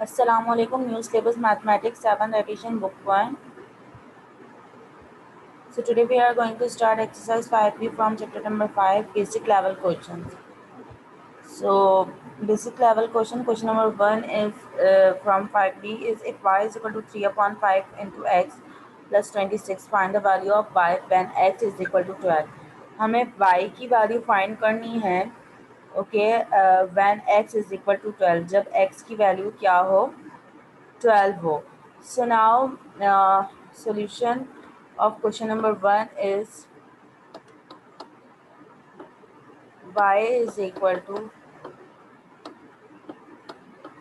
Assalamualaikum. New syllabus Mathematics 7 edition book 1. So today we are going to start exercise 5b from chapter number 5, basic level questions. So basic level question number 1 is from 5b is if y is equal to 3 upon 5 into x plus 26, find the value of y when x is equal to 12. हमें y की value find करनी है okay when x is equal to 12, जब x की value क्या हो 12 हो. So now solution of question number 1 is y is equal to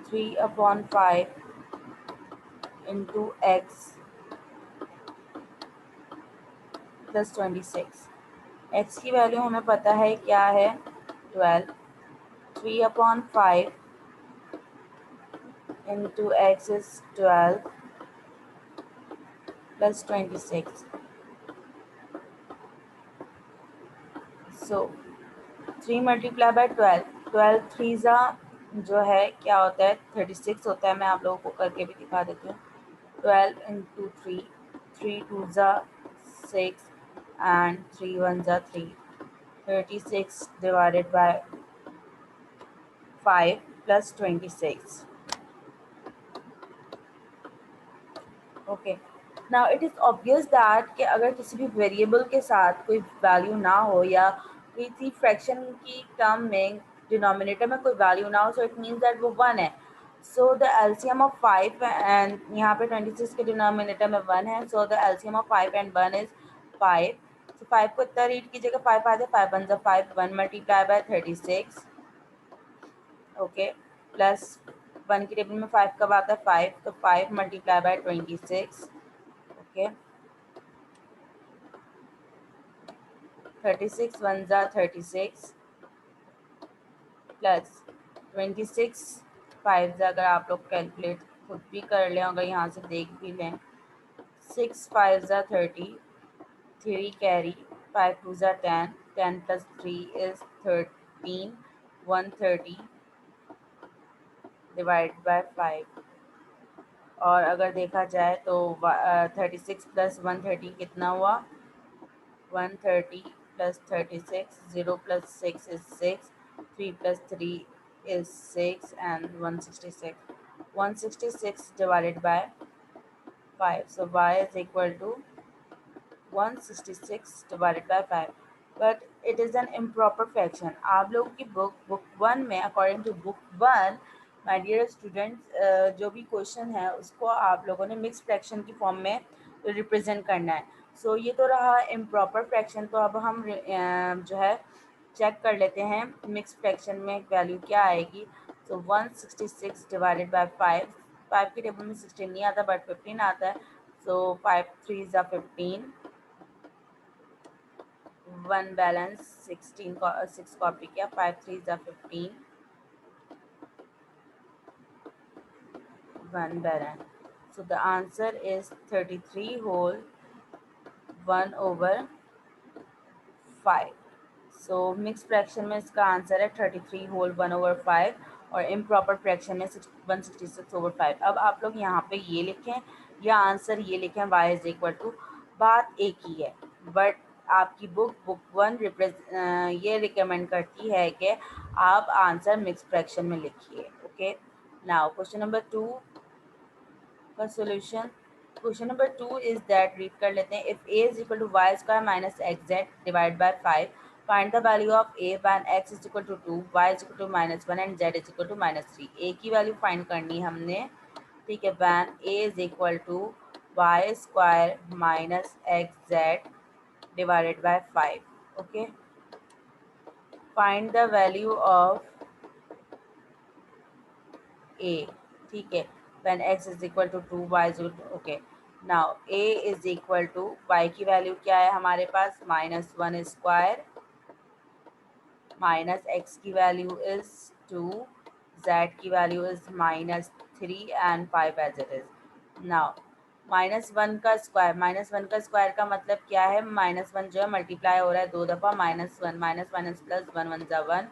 3 upon 5 into x plus 26. x की वैल्यू हमें पता है क्या है 12. 3 upon 5 into x is 12 plus 26. So 3 multiply by 12. 12 three ज़ा जो है क्या होता है 36 होता है. मैं आप लोगों को करके भी दिखा देती हूँ. 12 into 3, 3 2s are 6 and 3 1s are 3. 36 divided by 5 plus 26. Okay now it is obvious that कि अगर किसी भी वेरिएबल के साथ कोई वैल्यू ना हो या किसी फ्रैक्शन की टर्म में डिनोमिनेटर में कोई वैल्यू ना हो, सो इट मीन्स दैट वो 1 है. So the LCM of 5 and यहाँ पे 26 के डिनोमिनेटर में 1 है. So the LCM of 5 and 1 is 5. सो 5 को इतना रीड कीजिएगा, 5 आ जाए, 5 1 जा 5, 1 मल्टीप्लाई बाय 36 ओके प्लस 1 की टेबल में 5 कब आता है 5, तो 5 मल्टीप्लाई बाय 26 ओके 36 1 जा 36 प्लस 26 5 जा, अगर आप लोग कैलकुलेट खुद भी कर लें, अगर यहाँ से देख भी लें, 6 5 जा 30, 3 कैरी, 5 2 जा 10, 10 प्लस 3 इज 13, 130 डिवाइड बाय 5. और अगर देखा जाए तो 36 प्लस 130 कितना हुआ 130 plus 36, 0 plus 6 is 6, 3 plus 3 is 6 and 166. 166 divided by 5. So y is equal to 166 divided by 5. But it is an improper fraction. आप लोगों की बुक 1 में according to book 1 my dear students जो भी क्वेश्चन है उसको आप लोगों ने मिक्स फ्रैक्शन की फॉर्म में रिप्रेजेंट करना है. सो ये तो रहा इम्प्रॉपर फ्रैक्शन. तो अब हम जो है चेक कर लेते हैं मिक्स फ्रैक्शन में वैल्यू क्या आएगी. सो 166 डिवाइडेड बाय 5. 5 की टेबल में 16 नहीं आता बट 15 आता है. सो 5 3 ज़ा 15, 1 बैलेंस 16 को 6 कॉपी किया, 5 3 ज़ा 15, 1 balance. So the answer is 33 whole 1 over 5. So mix fraction में इसका आंसर है 33 होल 1 ओवर 5 और इम्प्रॉपर फ्रैक्शन में 166 ओवर 5. अब आप लोग यहाँ पे ये लिखें या आंसर ये लिखें y इज इक्वल टू, बात एक ही है, बट आपकी बुक 1 ये रिकमेंड करती है कि आप आंसर मिक्स फ्रैक्शन में लिखिए. ओके नाउ क्वेश्चन नंबर 2 का solution. Question number 2 is that read कर लेते हैं. If a is equal to Y square minus X Z divide by 5, find the value of a when x is equal to 2, y is equal to -1 and z is equal to -3. a की value find करनी है हमने, ठीक है, when a is equal to Y square minus X Z divided bye 5. Okay find the value of a, ठीक है, when x is equal to 2 y is equal to, okay, now a is equal to y की value क्या है हमारे पास -1 square minus x की value is 2, z की value is -3 and 5 as it is. Now -1 का स्क्वायर का मतलब क्या है, -1 जो है मल्टीप्लाई हो रहा है 2 दफ़ा, -1 माइनस प्लस 1 1 जा 1,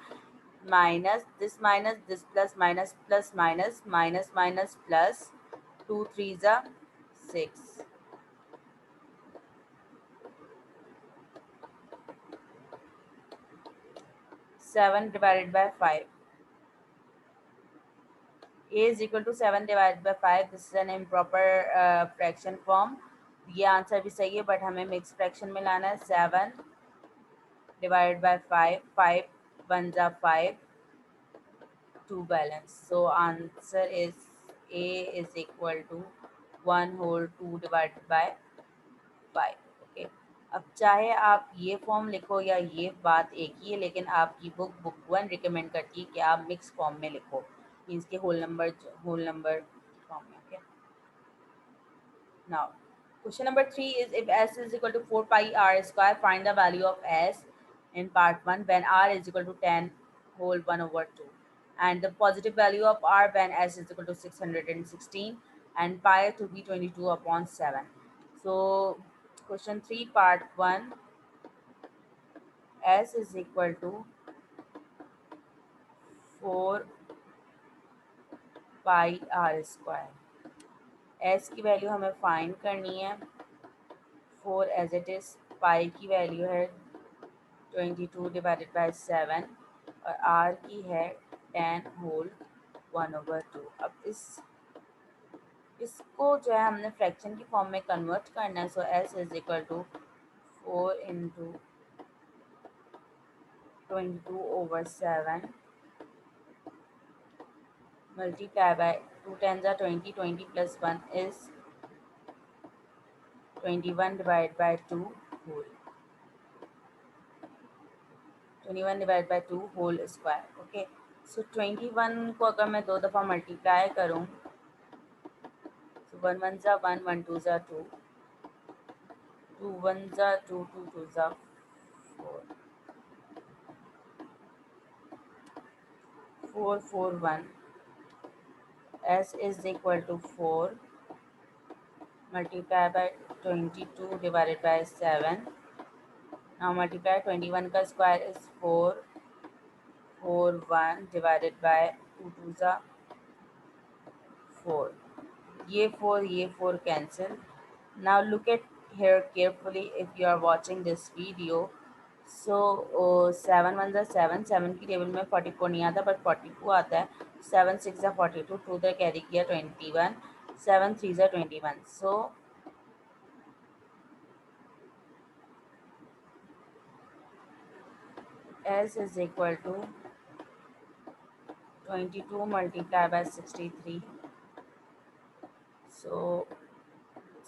minus this plus minus plus 2 3 is 6. 7 divided by 5. A is equal to 7 divided by 5. This is an improper fraction form. ये आंसर भी सही है बट हमें मिक्स फ्रैक्शन में लाना है. 7 divided by 5. 5 1 जा 5. 2 balance. So answer is A is equal to 1 whole 2 divided by 5. Okay. अब चाहे आप ये फॉर्म लिखो या ये बात एक ही है, लेकिन आपकी बुक 1 रिकमेंड करती है कि आप मिक्स फॉर्म में लिखो, मीन्स के होल नंबर फॉर्म में. Okay. Now, question number 3 is if s is equal to 4 pi r square, find the value of s in part 1 when r is equal to 10 whole 1 over 2, and the positive value of r when s is equal to 616 and pi to be 22 upon 7. So, question 3 part 1, s is equal to 4 pi r square. s की value हमें find करनी है. 4 as it is. पाई की value है 22 divided bye 7 और are की है 10 whole 1/2. अब इसको जो है हमने फ्रैक्शन की फॉर्म में कन्वर्ट करना है. So S is equal to 4 into 22/7 multiply by 2 10 20. 20 plus 1 is 21 divide by 2 whole 21 divide by 2 whole square. Okay. So 21 को अगर मैं 2 दफ़ा मल्टीप्लाई करूँ, तो 1 1 ज़ा 1 1 2 ज़ा 2 2 1 ज़ा 2 2 2 ज़ा 4 4 4 1. s is equal to 4 multiplied by 22 divided by 7. Now multiply 21 का स्क्वायर is 4 4 1 divided by 2 2 ज़ा 4. ये 4 cancel. Now look at here carefully if you are watching this video. So 7 1 ज़ा 7. 7 की टेबल में 44 नहीं आता बट 42 आता है. 7 6 ज़ा 42. 2 इधर कैरी किया 21. 7 3 ज़ा 21. So s is equal to 22 multiplied by 63. So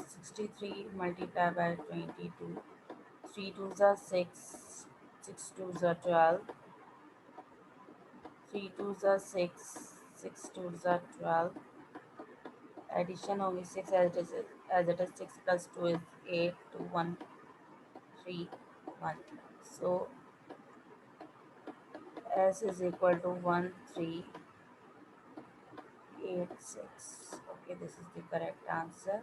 63 multiplied by 22. 3 2 ज़ा 6. 6 2 ज़ा 12. 3 2 ज़ा 6. 6 2 ज़ा 12. Addition होगी 6 as it is 6 plus 2 is 8 2 1 3 1. So s is equal to 1386. Okay, this is the correct answer.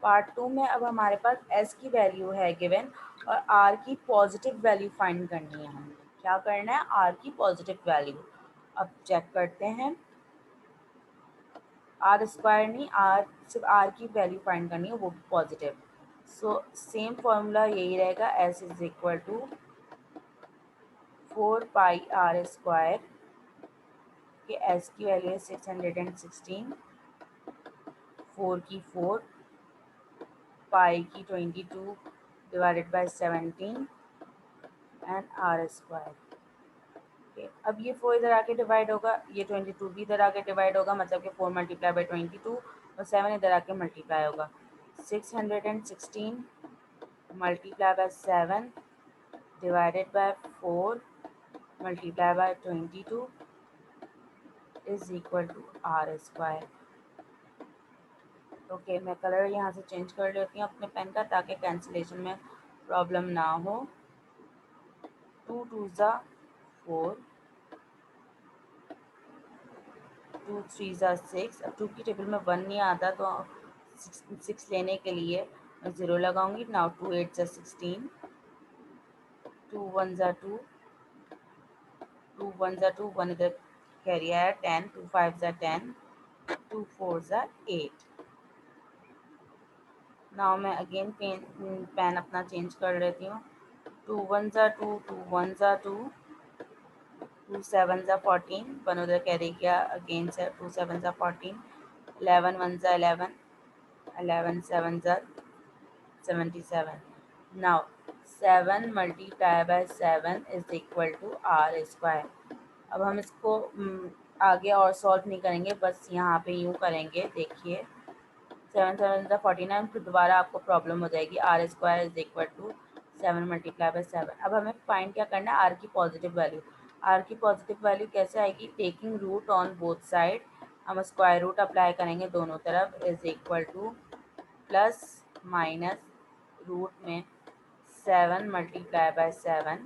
Part two में अब हमारे पास s की वैल्यू है गिवन और r की पॉजिटिव वैल्यू फाइंड करनी है. हमने क्या करना है? r की पॉजिटिव वैल्यू. अब चेक करते हैं. आर स्क्वायर नहीं, आर सिर्फ आर की वैल्यू फाइंड करनी है, वो पॉजिटिव. सो सेम फॉर्मूला यही रहेगा. s is equal to 4 pi R square के s की वैल्यू है 616. 4 की 4, पाई की 22 divided by 17 and R square. अब ये 4 इधर आके डिवाइड होगा, ये 22 भी इधर आके डिवाइड होगा, मतलब कि 4 मल्टीप्लाई बाई 22 और 7 इधर आके मल्टीप्लाई होगा. 616 multiply by 7 divided by 4 multiply by 22 is equal to R square. Okay, मैं कलर यहाँ से चेंज कर लेती हूँ अपने पेन का ताकि कैंसिलेशन में प्रॉब्लम ना हो. 2 2 ज़ा 4, 2 3 ज़ा 6. अब 2 की टेबल में 1 नहीं आता तो 6 लेने के लिए मैं 0 लगाऊंगी. नाउ 2 8 ज़ा 16, टू वन ज़ा टू, टू वन ज़ा टू, वन इधर कैरी आया, 10, टू फाइव ज़ा 10, टू फोर ज़ा 8। नाउ मैं अगेन पेन अपना चेंज कर लेती हूँ। टू वन ज़ा टू, टू वन ज़ा टू, टू सेवन ज़ा 14, वन उधर कैरी किया अगेन से, टू सेवन ज़ा 14, 11 वन ज़ा 11, 11 सेवन ज़ा 77. Now 7 multiplied by 7 is equal to r square. अब हम इसको आगे और सॉल्व नहीं करेंगे, बस यहाँ पे यूँ करेंगे। देखिए 7 7 49, फिर दोबारा आपको प्रॉब्लम हो जाएगी। R square is equal to 7 multiply by 7। अब हमें फाइंड क्या करना है, आर की पॉजिटिव वैल्यू। आर की पॉजिटिव वैल्यू कैसे आएगी, taking root on both side. हम स्क्वायर रूट अप्लाई करेंगे दोनों तरफ, is equal to plus minus root में 7 मल्टीप्लाई बाय 7,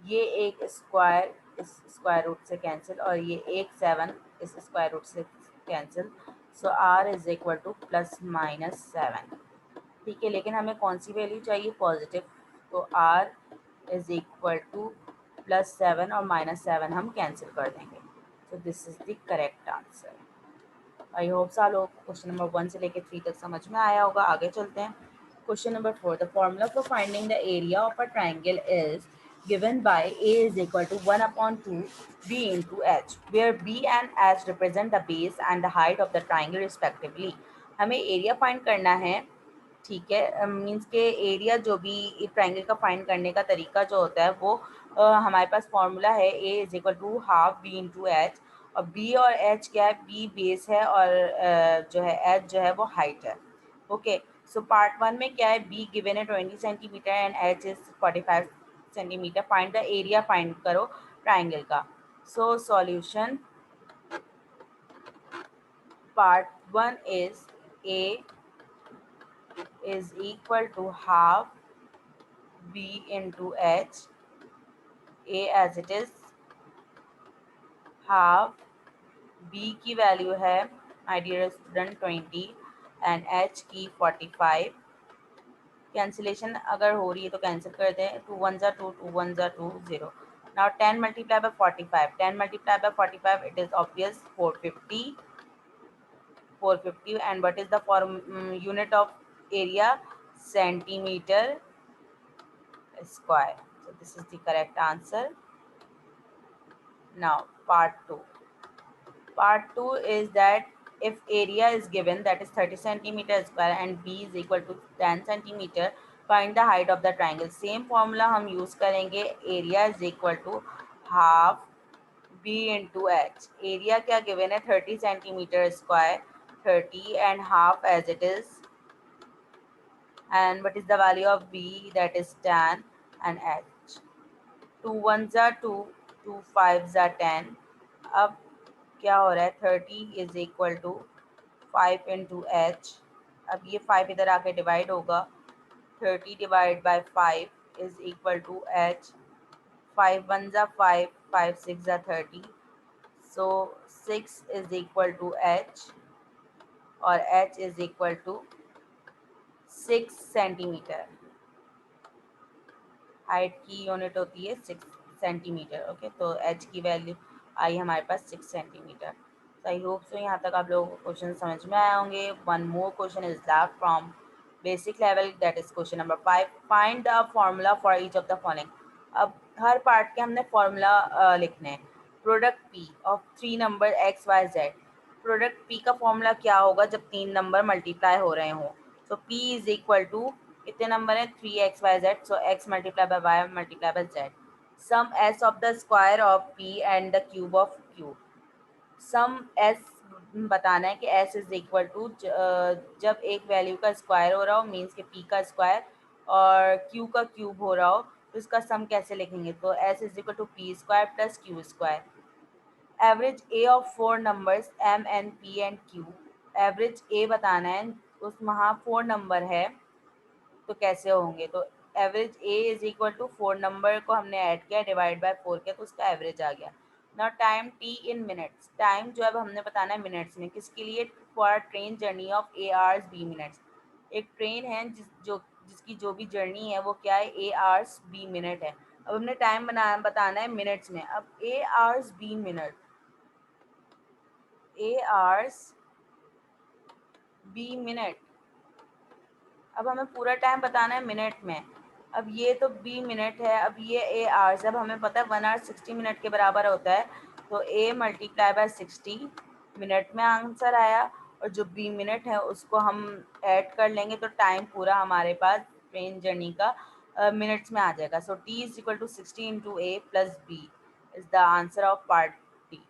ये एक स्क्वायर इस स्क्वायर रूट से कैंसिल, और ये एक 7 इस स्क्वायर रूट से cancel. So R is equal to plus minus 7। ठीक है, लेकिन हमें कौन सी वैल्यू चाहिए, पॉजिटिव। तो R is equal to plus 7 और माइनस 7 हम कैंसिल कर देंगे। So this is the correct answer. I hope आप लोग क्वेश्चन नंबर 1 से लेकर 3 तक समझ में आया होगा। आगे चलते हैं। Question number 4, the formula for finding the area of a triangle is given by a is equal to 1 upon 2 b into h, where b and h represent the base and the height of the triangle respectively. हमें area find करना है। ठीक है, means के area जो भी triangle का find करने का तरीका जो होता है वो हमारे पास फॉर्मूला है a is equal to half b into H. और b और h क्या है, b बेस है और जो है h जो है वो हाइट है। ओके, सो पार्ट 1 में क्या है, b गिवन है 20 centimetre and h is 45 centimetre. Find the area, find करो ट्राइंगल का। So solution part 1 is a is equal to half b into h, a as it is, half b की value है my dear student 20 and h की 45। Cancellation अगर हो रही है तो कैंसिल कर दें, 2 1 ज़ा 2, 2 1 ज़ा 2, 0। Now 10 multiply by 45, 10 multiply by 45, it is obvious 450, 450। And what is the form unit of area, centimetre square. So this is the correct answer. Now part 2. Part 2 is that if area is given, that is 30 centimeter square and b is equal to 10 centimeter, find the height of the triangle. Same formula हम use करेंगे, area is equal to half b into h. Area क्या given है, 30 centimeter square, 30 and half as it is, and what is the value of b, that is 10, and h. 2 1 ज़ा 2, 2 5 ज़ा 10। अब क्या हो रहा है, 30 is equal to 5 into H. अब ये 5 इधर आके डिवाइड होगा, 30 divide by 5 is equal to H. 5 1 ज़ा 5, 5 6 ज़ा 30, so 6 is equal to H, और H is equal to 6 centimetre. Height की यूनिट होती है 6 सेंटीमीटर। ओके, तो एच की वैल्यू आई हमारे पास 6 centimetre. So I hope so यहाँ तक आप लोगों को क्वेश्चन समझ में आए होंगे। One more question is left from basic level, that is question number 5। Find the formula for each of the following. अब हर पार्ट के हमने फॉर्मूला लिखने हैं। Product P of 3 number X Y Z. Product P का formula क्या होगा जब 3 नंबर मल्टीप्लाई हो रहे हों। So P is equal to, कितने नंबर है, 3xyz, so x multiply by Y multiply bye Z. Sum s of the square of p and the cube of q। Sum s बताना है कि s is equal to, जब एक value का square हो रहा हो, मीन्स के p का स्क्वायर और q का क्यूब हो रहा हो, तो इसका सम कैसे लिखेंगे, तो s is equal to P square plus Q square. Average A of 4 numbers m n p and q। Average A बताना है, उस वहाँ 4 नंबर है तो कैसे होंगे, तो average A is equal to 4 number को हमने ऐड किया, डिवाइड बाय 4 किया, तो उसका एवरेज आ गया। Now time T in minutes. Time जो है हमने बताना है मिनट्स में, किसके लिए, for train journey of A hours B minutes. एक ट्रेन है जिसकी जो भी जर्नी है वो क्या है, ए आवर्स बी मिनट है। अब हमने टाइम बताना है मिनट्स में। अब ए आवर्स बी मिनट, ए आवर्स बी मिनट, अब हमें पूरा टाइम बताना है मिनट में। अब ये तो बी मिनट है, अब ये ए आवर्स, अब हमें पता है 1 आवर 60 मिनट के बराबर होता है, तो ए मल्टीप्लाई बाय 60 मिनट में आंसर आया, और जो बी मिनट है उसको हम ऐड कर लेंगे तो टाइम पूरा हमारे पास ट्रेन जर्नी का मिनट्स में आ जाएगा। So T is equal to 60 into A plus B is the answer of part D.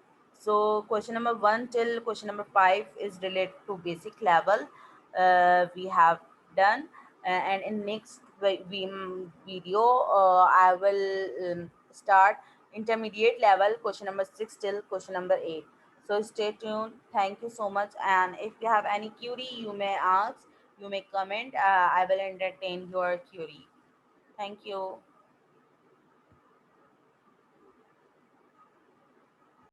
So question number 1 till question number 5 is related to basic level. We have done, and in next video I will start intermediate level question number 6 till question number 8. So stay tuned. Thank you so much, and if you have any query you may ask, you may comment. I will entertain your query. Thank you.